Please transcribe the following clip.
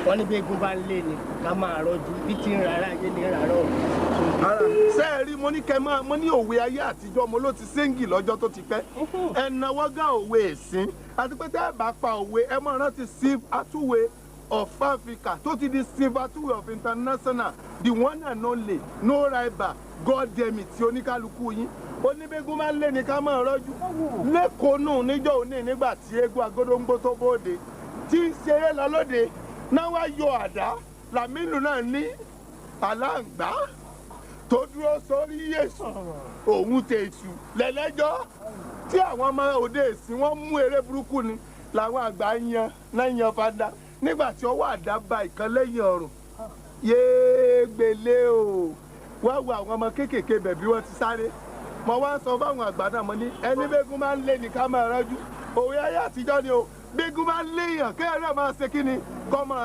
wọ́n ní bí egun bá ń lé ni ká máa rọ́jú bí tí ń rárá ayé ní rárá ọ̀hún. ṣé ẹ rí mo ní kẹ́ máa mo ní òwe ayé àtijọ́ mo ló ti séǹgì lọ́jọ́ tó ti pẹ́ ẹ náwó gá òwe ìsín àti pé tẹ́ ẹ bá pa òwe ẹ máa rántí Steve Atuwe of Africa tó ti di Steve Atuwe of International the one and only no rival God damn it tí oníkálukú yín oníbégún máa ń lé ní ká máa rọ́jú lẹ́kọ̀ọ́ nù níjọ́ òní nígbà tí eégún Agódóńgbó tó bóde tí ń ṣeré lọ lóde náà wá yọ àdá Làmínú náà ní àláǹgbá tó dúró sórí Yésù òun tèṣù lẹ́lẹ́jọ́ tí àwọn ọmọ òde èsì wọ́n mú eré burúkú ni làwọn àgbà yan fada nígbà tí ọwọ́ àdá ba ìkan lẹ́yìn ọrùn yéé gbélé o wá wo àwọn ọmọ kéékèèké bẹ̀ bí wọ́n ti sáré mo wá sọ fáwọn àgbà náà mo ní ẹni bégún máa ń lé ní ká máa rọ́jú òwe ayé àtijọ́ ni o bégún máa ń léèyàn kéèyàn máa ṣe kí ni kọ́ máa